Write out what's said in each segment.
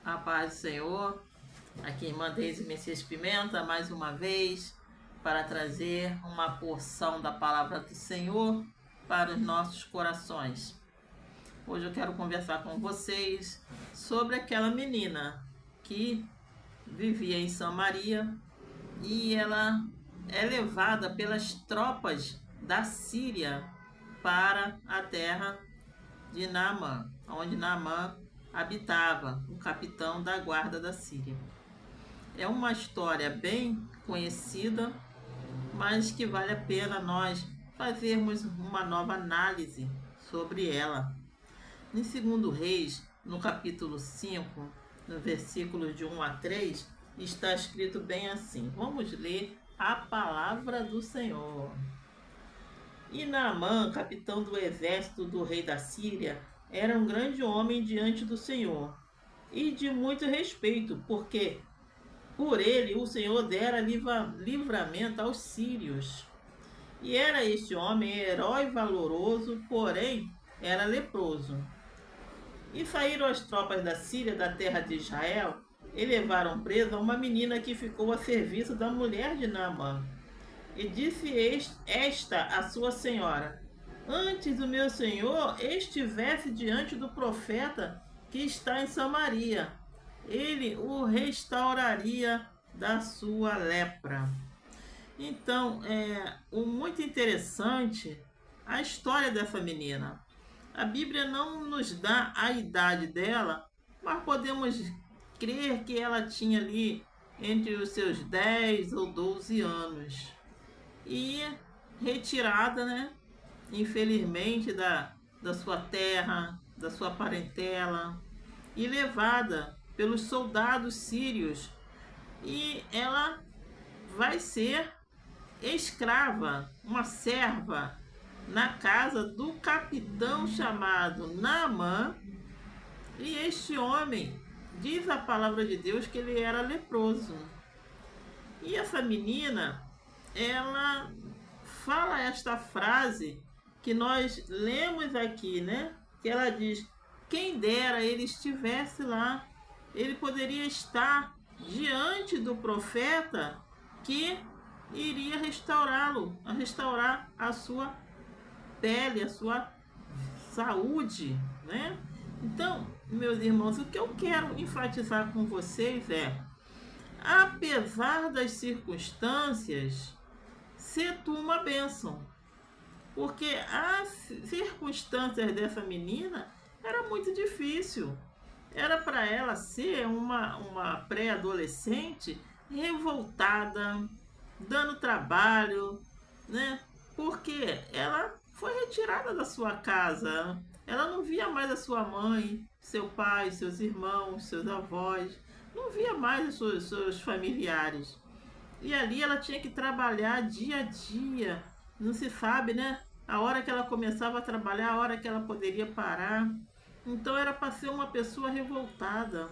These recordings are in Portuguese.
A paz do Senhor. Aqui, irmã Deise Messias Pimenta, mais uma vez, para trazer uma porção da palavra do Senhor para os nossos corações. Hoje eu quero conversar com vocês sobre aquela menina que vivia em Samaria e ela é levada pelas tropas da Síria para a terra de Naamã, onde Naamã habitava, o capitão da guarda da Síria. É uma história bem conhecida, mas que vale a pena nós fazermos uma nova análise sobre ela. Em 2 Reis, no capítulo 5, no versículos de 1 a 3, está escrito bem assim. Vamos ler a palavra do Senhor. E Naamã, capitão do exército do rei da Síria, era um grande homem diante do Senhor, e de muito respeito, porque por ele o Senhor dera livramento aos sírios. E era este homem herói valoroso, porém era leproso. E saíram as tropas da Síria da terra de Israel e levaram presa uma menina que ficou a serviço da mulher de Naamã. E disse esta a sua senhora: antes o meu senhor estivesse diante do profeta que está em Samaria, ele o restauraria da sua lepra. Então, muito interessante a história dessa menina. A Bíblia não nos dá a idade dela, mas podemos crer que ela tinha ali entre os seus 10 ou 12 anos. E retirada, né, infelizmente, da sua terra, da sua parentela, e levada pelos soldados sírios. E ela vai ser escrava, uma serva, na casa do capitão chamado Naamã. E este homem, diz a palavra de Deus, que ele era leproso. E essa menina, ela fala esta frase que nós lemos aqui, né? Que ela diz: quem dera ele estivesse lá, ele poderia estar diante do profeta que iria restaurá-lo, a restaurar a sua pele, a sua saúde, né? Então, meus irmãos, o que eu quero enfatizar com vocês é: apesar das circunstâncias, ser tu uma bênção. Porque as circunstâncias dessa menina era muito difícil. Era para ela ser uma pré-adolescente revoltada, dando trabalho, né? Porque ela foi retirada da sua casa. Ela não via mais a sua mãe, seu pai, seus irmãos, seus avós. Não via mais os seus familiares. E ali ela tinha que trabalhar dia a dia. Não se sabe, né? A hora que ela começava a trabalhar, a hora que ela poderia parar. Então era para ser uma pessoa revoltada.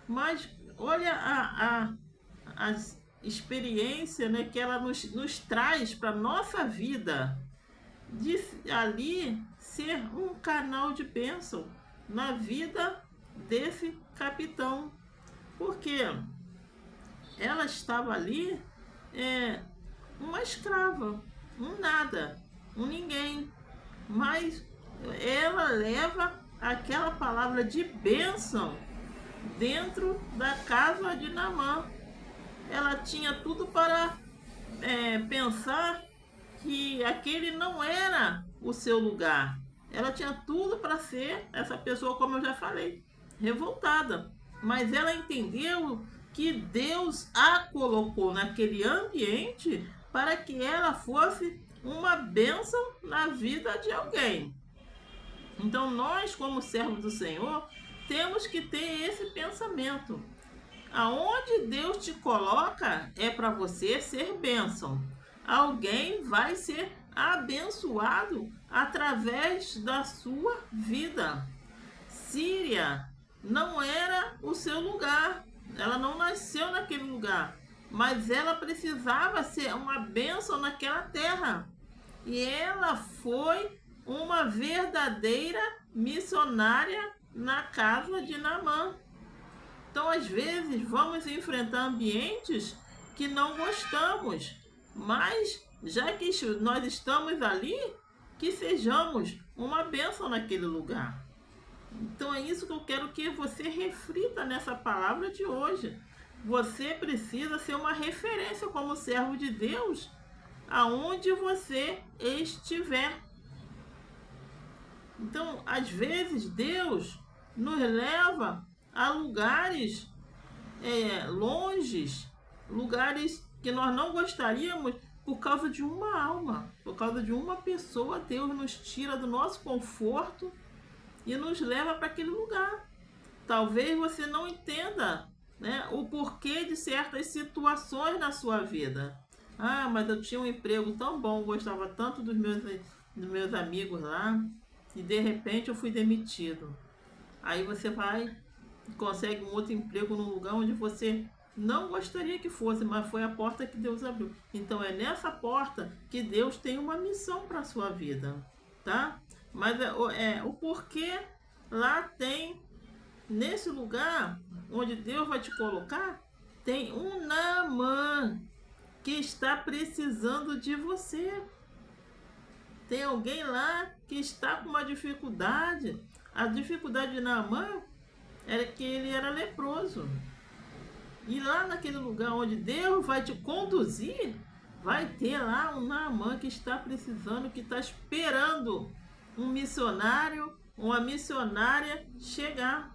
Mas olha a experiência, né, que ela nos traz para a nossa vida. De ali ser um canal de bênção na vida desse capitão. Porque ela estava ali uma escrava, um nada, um ninguém, mas ela leva aquela palavra de bênção dentro da casa de Naamã. Ela tinha tudo para pensar que aquele não era o seu lugar. Ela tinha tudo para ser essa pessoa, como eu já falei, revoltada. Mas ela entendeu que Deus a colocou naquele ambiente para que ela fosse uma bênção na vida de alguém. Então nós, como servos do Senhor, temos que ter esse pensamento. Aonde Deus te coloca é para você ser bênção. Alguém vai ser abençoado através da sua vida. Síria não era o seu lugar. Ela não nasceu naquele lugar. Mas ela precisava ser uma bênção naquela terra. E ela foi uma verdadeira missionária na casa de Naamã. Então, às vezes, vamos enfrentar ambientes que não gostamos, mas já que nós estamos ali, que sejamos uma bênção naquele lugar. Então é isso que eu quero que você reflita nessa palavra de hoje. Você precisa ser uma referência como servo de Deus, aonde você estiver. Então, às vezes, Deus nos leva a lugares longes, lugares que nós não gostaríamos por causa de uma alma, por causa de uma pessoa. Deus nos tira do nosso conforto e nos leva para aquele lugar. Talvez você não entenda, né, o porquê de certas situações na sua vida. Ah, mas eu tinha um emprego tão bom, gostava tanto dos meus amigos lá, e de repente eu fui demitido. Aí você vai e consegue um outro emprego num lugar onde você não gostaria que fosse, mas foi a porta que Deus abriu. Então é nessa porta que Deus tem uma missão para a sua vida, tá? Mas o porquê lá tem, nesse lugar onde Deus vai te colocar, tem um Naamã que está precisando de você. Tem alguém lá que está com uma dificuldade. A dificuldade de Naamã era que ele era leproso. E lá naquele lugar onde Deus vai te conduzir, vai ter lá um Naamã que está precisando, que está esperando um missionário, uma missionária chegar.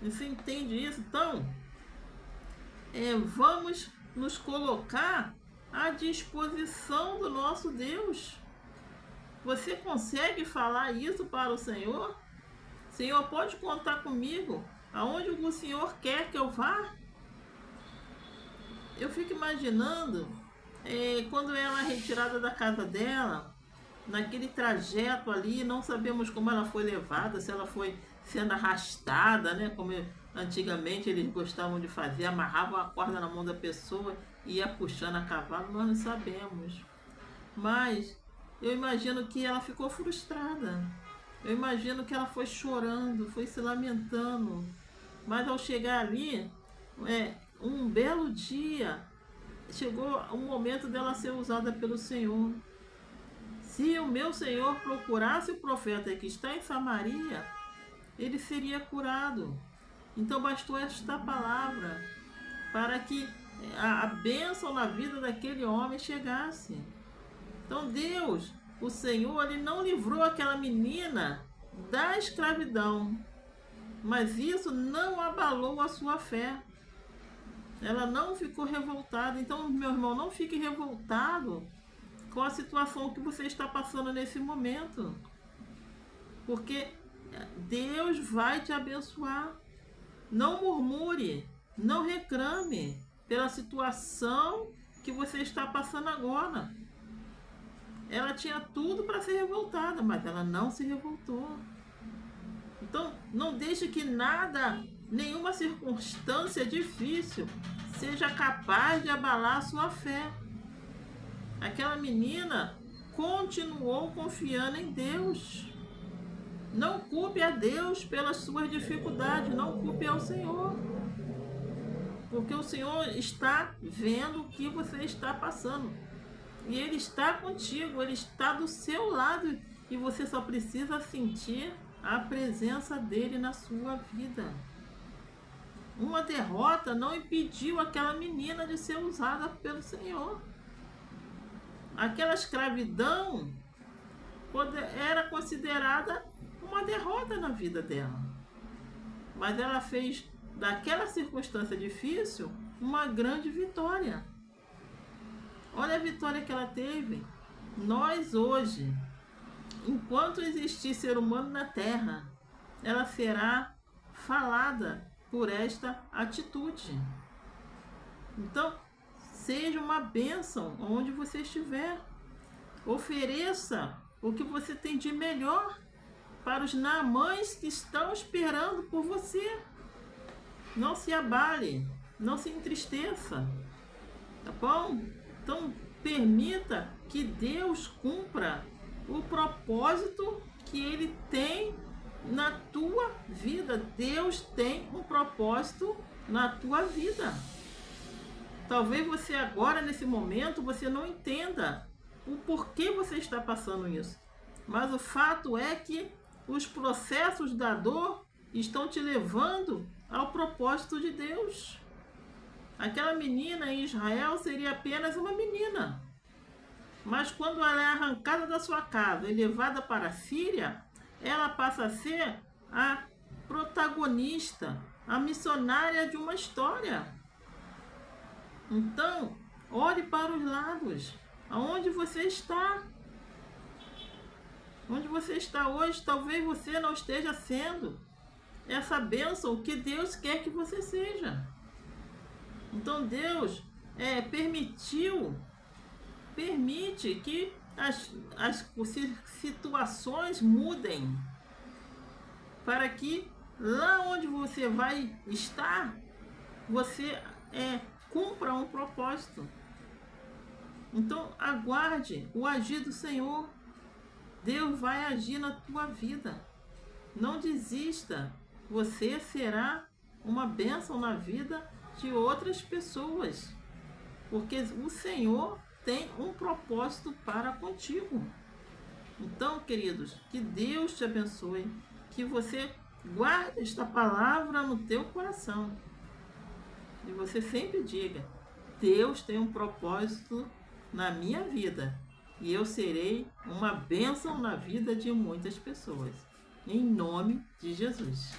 Você entende isso? Então, vamos nos colocar à disposição do nosso Deus. Você consegue falar isso para o Senhor? Senhor, pode contar comigo? Aonde o Senhor quer que eu vá? Eu fico imaginando quando ela é retirada da casa dela, naquele trajeto ali, não sabemos como ela foi levada, se ela foi sendo arrastada, né? Como antigamente eles gostavam de fazer, amarravam a corda na mão da pessoa e ia puxando a cavalo, nós não sabemos. Mas eu imagino que ela ficou frustrada. Eu imagino que ela foi chorando, foi se lamentando. Mas ao chegar ali, um belo dia, chegou o momento dela ser usada pelo Senhor. Se o meu Senhor procurasse o profeta que está em Samaria, ele seria curado. Então bastou esta palavra para que a bênção na vida daquele homem chegasse. Então Deus, o Senhor, ele não livrou aquela menina da escravidão, mas isso não abalou a sua fé. Ela não ficou revoltada. Então, meu irmão, não fique revoltado com a situação que você está passando nesse momento, porque Deus vai te abençoar. Não murmure, não reclame pela situação que você está passando agora. Ela tinha tudo para ser revoltada, mas ela não se revoltou. Então, não deixe que nada, nenhuma circunstância difícil seja capaz de abalar a sua fé. Aquela menina continuou confiando em Deus. Não culpe a Deus pelas suas dificuldades, não culpe ao Senhor. Porque o Senhor está vendo o que você está passando. E Ele está contigo, Ele está do seu lado. E você só precisa sentir a presença dEle na sua vida. Uma derrota não impediu aquela menina de ser usada pelo Senhor. Aquela escravidão era considerada uma derrota na vida dela. Mas ela fez daquela circunstância difícil uma grande vitória. Olha a vitória que ela teve. Nós hoje, enquanto existir ser humano na Terra, ela será falada por esta atitude. Então, seja uma bênção onde você estiver. Ofereça o que você tem de melhor para os Naamãs que estão esperando por você. Não se abale, não se entristeça, tá bom? Então, permita que Deus cumpra o propósito que Ele tem na tua vida. Deus tem um propósito na tua vida. Talvez você agora, nesse momento, você não entenda o porquê você está passando isso. Mas o fato é que os processos da dor estão te levando ao propósito de Deus. Aquela menina em Israel seria apenas uma menina. Mas quando ela é arrancada da sua casa e levada para a Síria, ela passa a ser a protagonista, a missionária de uma história. Então, olhe para os lados. Aonde você está? Onde você está hoje, talvez você não esteja sendo essa bênção que Deus quer que você seja. Então Deus permite que as situações mudem, para que lá onde você vai estar, você cumpra um propósito. Então aguarde o agir do Senhor. Deus vai agir na tua vida. Não desista. Você será uma bênção na vida de outras pessoas, porque o Senhor tem um propósito para contigo. Então, queridos, que Deus te abençoe, que você guarde esta palavra no teu coração e você sempre diga: Deus tem um propósito na minha vida e eu serei uma bênção na vida de muitas pessoas, em nome de Jesus.